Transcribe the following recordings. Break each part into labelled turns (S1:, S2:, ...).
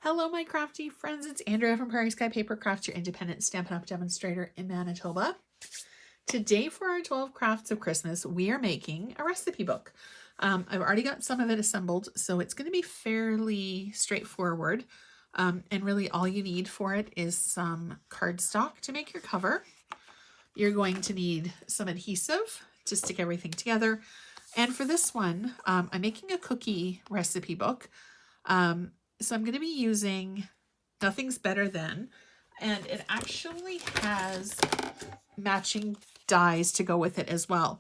S1: Hello, my crafty friends. It's Andrea from Prairie Sky Paper Crafts, your independent Stampin' Up! Demonstrator in Manitoba. Today, for our 12 Crafts of Christmas, we are making a recipe book. I've already got some of it assembled, so it's going to be fairly straightforward. And really, all you need for it is some cardstock to make your cover. You're going to need some adhesive to stick everything together. And for this one, I'm making a cookie recipe book. So I'm going to be using Nothing's Better Than, and it actually has matching dies to go with it as well.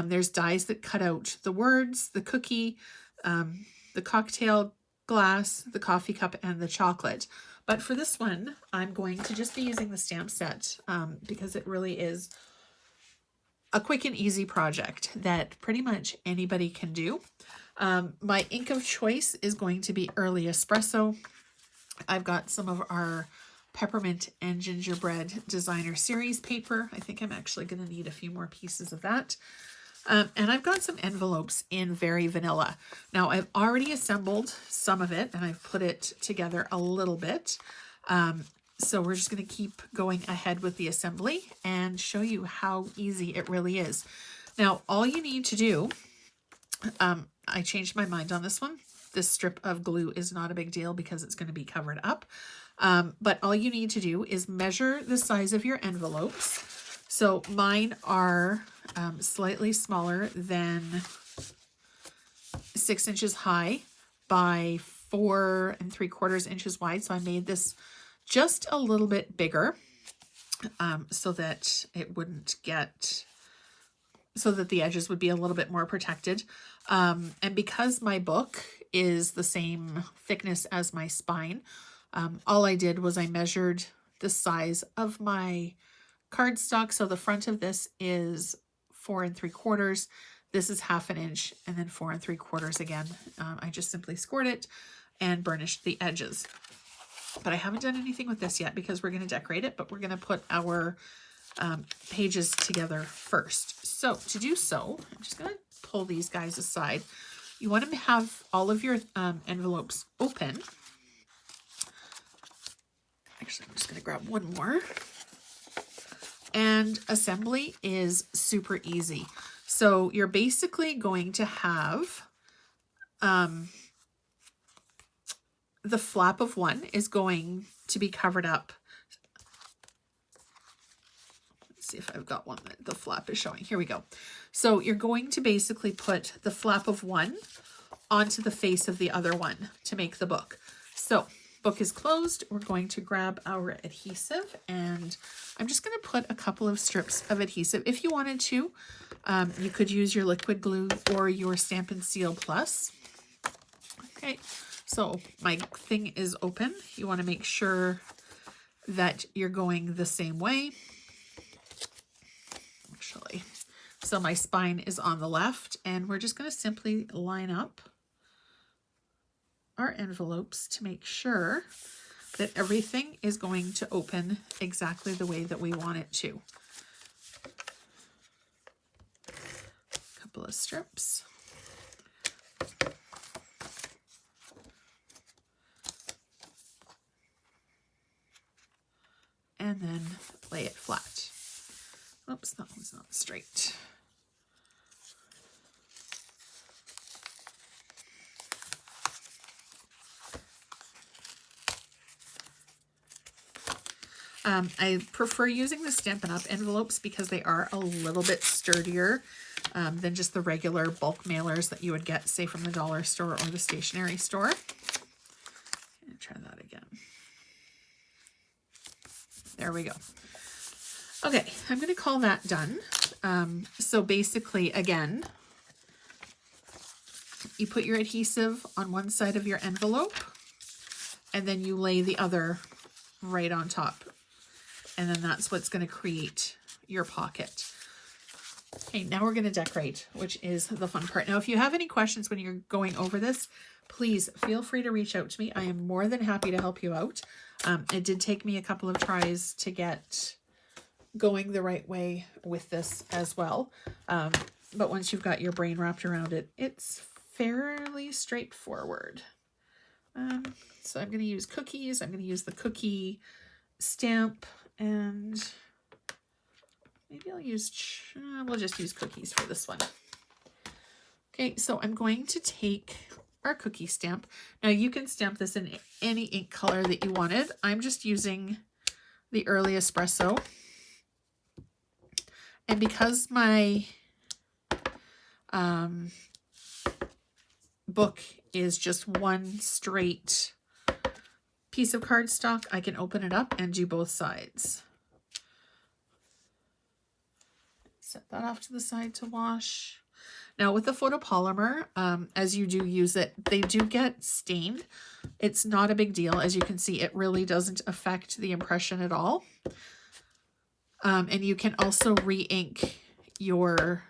S1: There's dies that cut out the words, the cookie, the cocktail glass, the coffee cup, and the chocolate. But for this one, I'm going to just be using the stamp set because it really is a quick and easy project that pretty much anybody can do. My ink of choice is going to be Early Espresso. I've got some of our Peppermint and Gingerbread Designer Series paper. I think I'm actually going to need a few more pieces of that. And I've got some envelopes in Very Vanilla. Now, I've already assembled some of it, and I've put it together a little bit. So we're just going to keep going ahead with the assembly and show you how easy it really is. Now, all you need to do, I changed my mind on this one. This strip of glue is not a big deal because it's going to be covered up. But all you need to do is measure the size of your envelopes. So mine are slightly smaller than 6 inches high by 4 3/4 inches wide. So I made this just a little bit bigger so that it wouldn't get, so that the edges would be a little bit more protected. And because my book is the same thickness as my spine, all I did was I measured the size of my cardstock. So the front of this is 4 3/4. This is 1/2 inch, and then 4 3/4 again. I just simply scored it and burnished the edges. But I haven't done anything with this yet because we're going to decorate it, but we're going to put our pages together first. So to do so, I'm just going to pull these guys aside. You want to have all of your envelopes open. Actually, I'm just going to grab one more. And assembly is super easy. So you're basically going to have the flap of one is going to be covered up. Let's see if I've got one that the flap is showing. Here we go. So you're going to basically put the flap of one onto the face of the other one to make the book. So book is closed. We're going to grab our adhesive, and I'm just going to put a couple of strips of adhesive. If you wanted to, you could use your liquid glue or your Stampin' Seal Plus. Okay, so my thing is open. You want to make sure that you're going the same way. Actually, so my spine is on the left, and we're just going to simply line up our envelopes to make sure that everything is going to open exactly the way that we want it to. A couple of strips. And then lay it flat. Oops, that one's not straight. I prefer using the Stampin' Up! Envelopes because they are a little bit sturdier than just the regular bulk mailers that you would get, say, from the dollar store or the stationery store. Try that again. There we go. Okay, I'm going to call that done. So basically, again, you put your adhesive on one side of your envelope, and then you lay the other right on top. And then that's what's going to create your pocket. Okay, now we're going to decorate, which is the fun part. Now, if you have any questions when you're going over this, please feel free to reach out to me. I am more than happy to help you out. It did take me a couple of tries to get going the right way with this as well. But once you've got your brain wrapped around it, it's fairly straightforward. So I'm going to use cookies. I'm going to use the cookie stamp, and maybe I'll use, we'll just use cookies for this one. Okay, so I'm going to take our cookie stamp. Now you can stamp this in any ink color that you wanted. I'm just using the Early Espresso. And because my book is just one straight piece of cardstock, I can open it up and do both sides. Set that off to the side to wash. Now with the photopolymer, as you do use it, they do get stained. It's not a big deal. As you can see, it really doesn't affect the impression at all. And you can also re-ink your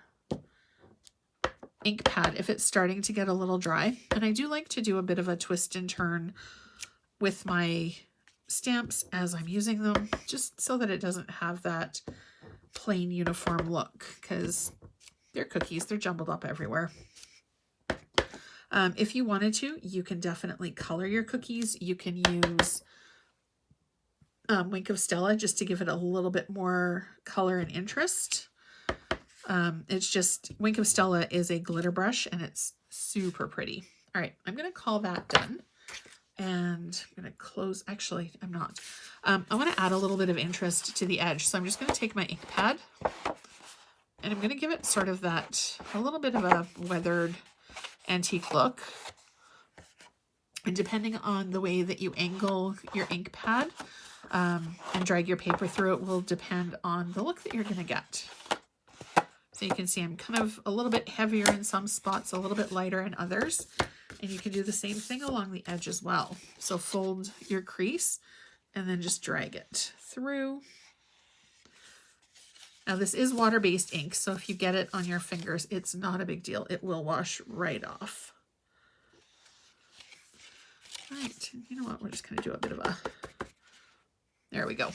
S1: ink pad if it's starting to get a little dry. And I do like to do a bit of a twist and turn with my stamps as I'm using them, just so that it doesn't have that plain uniform look, because they're cookies, they're jumbled up everywhere. If you wanted to, you can definitely color your cookies. You can use Wink of Stella just to give it a little bit more color and interest. It's just, Wink of Stella is a glitter brush and it's super pretty. All right, I'm going to call that done. And I'm going to close, actually, I'm not. I want to add a little bit of interest to the edge. So I'm just going to take my ink pad and I'm going to give it sort of that, a little bit of a weathered antique look. And depending on the way that you angle your ink pad and drag your paper through it will depend on the look that you're going to get. So you can see I'm kind of a little bit heavier in some spots, a little bit lighter in others. And you can do the same thing along the edge as well. So fold your crease and then just drag it through. Now this is water-based ink, so if you get it on your fingers, it's not a big deal. It will wash right off. All right, you know what? We're just going to do a bit of a, there we go.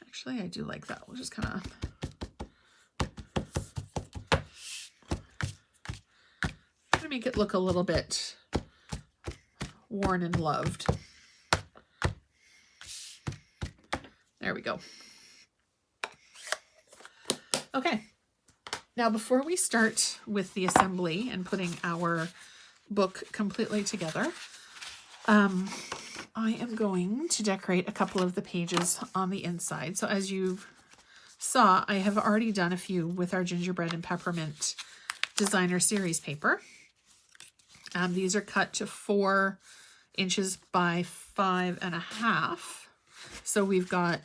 S1: Actually, I do like that. We'll just kind of, make it look a little bit worn and loved. There we go. Okay, now before we start with the assembly and putting our book completely together, I am going to decorate a couple of the pages on the inside. So as you saw, I have already done a few with our gingerbread and peppermint designer series paper. These are cut to 4 inches by 5.5. So we've got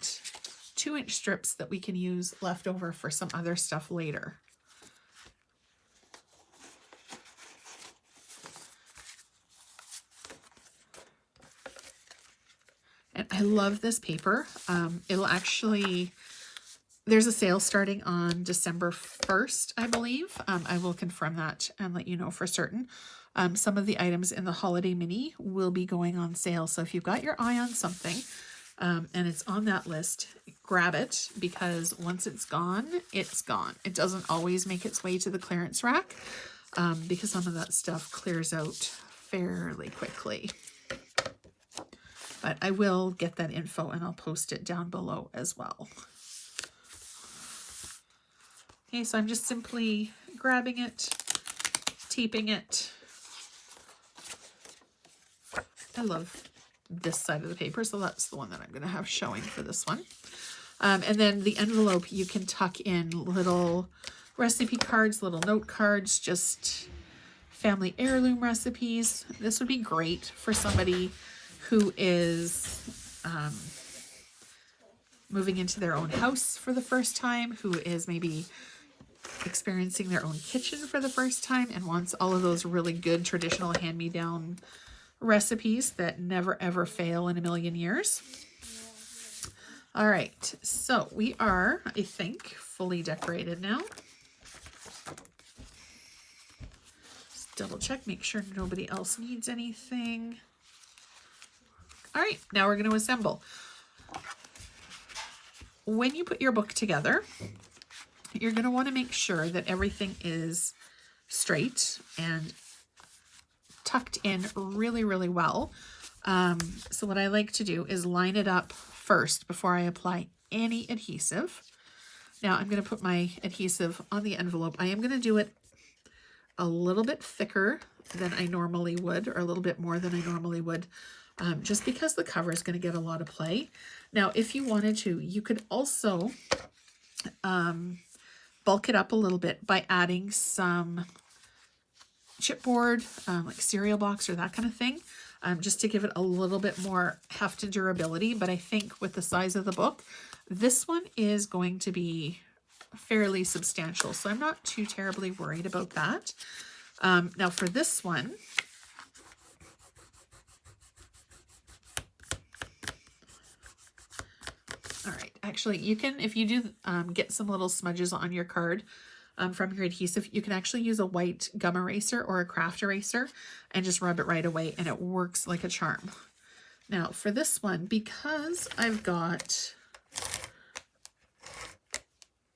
S1: 2-inch strips that we can use left over for some other stuff later. And I love this paper. It'll actually, there's a sale starting on December 1st, I believe. I will confirm that and let you know for certain. Some of the items in the holiday mini will be going on sale. So if you've got your eye on something and it's on that list, grab it, because once it's gone, it's gone. It doesn't always make its way to the clearance rack because some of that stuff clears out fairly quickly. But I will get that info and I'll post it down below as well. Okay, so I'm just simply grabbing it, taping it. I love this side of the paper, so that's the one that I'm going to have showing for this one. And then the envelope, you can tuck in little recipe cards, little note cards, just family heirloom recipes. This would be great for somebody who is moving into their own house for the first time, who is maybe experiencing their own kitchen for the first time and wants all of those really good traditional hand-me-down recipes that never ever fail in a million years. All right, so we are, I think, fully decorated now. Just double check, make sure nobody else needs anything. All right, now we're going to assemble. When you put your book together, you're going to want to make sure that everything is straight and tucked in really, really well. So what I like to do is line it up first before I apply any adhesive. Now I'm going to put my adhesive on the envelope. I am going to do it a little bit thicker than I normally would, or a little bit more than I normally would, just because the cover is going to get a lot of play. Now, if you wanted to, you could also bulk it up a little bit by adding some chipboard, like cereal box or that kind of thing, just to give it a little bit more heft and durability. But I think with the size of the book, this one is going to be fairly substantial, so I'm not too terribly worried about that. Now for this one, all right, actually you can, if you do get some little smudges on your card from your adhesive, you can actually use a white gum eraser or a craft eraser and just rub it right away, and it works like a charm. Now for this one, because I've got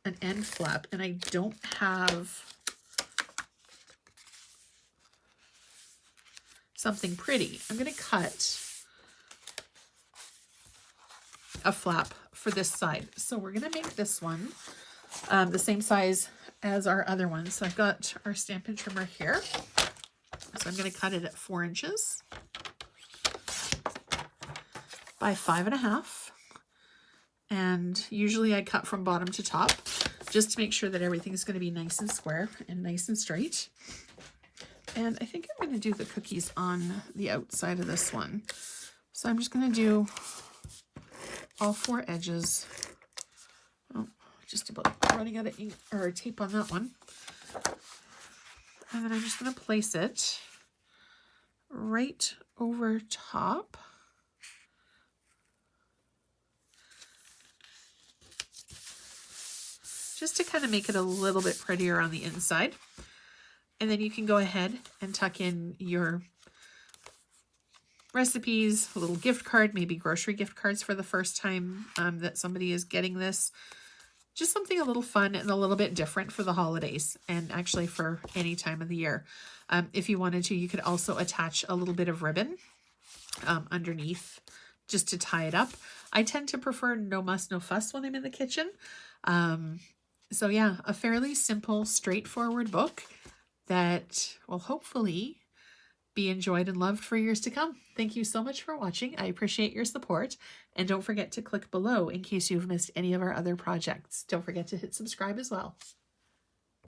S1: an end flap and I don't have something pretty, I'm going to cut a flap for this side. So we're going to make this one the same size as our other ones. So I've got our Stampin' Trimmer here. So I'm going to cut it at 4 inches by 5.5. And usually I cut from bottom to top just to make sure that everything's going to be nice and square and nice and straight. And I think I'm going to do the cookies on the outside of this one. So I'm just going to do all 4 edges. Oh, just about running out of ink or tape on that one. And then I'm just going to place it right over top. Just to kind of make it a little bit prettier on the inside. And then you can go ahead and tuck in your recipes, a little gift card, maybe grocery gift cards for the first time that somebody is getting this. Just something a little fun and a little bit different for the holidays, and actually for any time of the year. If you wanted to, you could also attach a little bit of ribbon underneath just to tie it up. I tend to prefer no muss, no fuss when I'm in the kitchen. So yeah, a fairly simple, straightforward book that will hopefully be enjoyed and loved for years to come. Thank you so much for watching. I appreciate your support. And don't forget to click below in case you've missed any of our other projects. Don't forget to hit subscribe as well.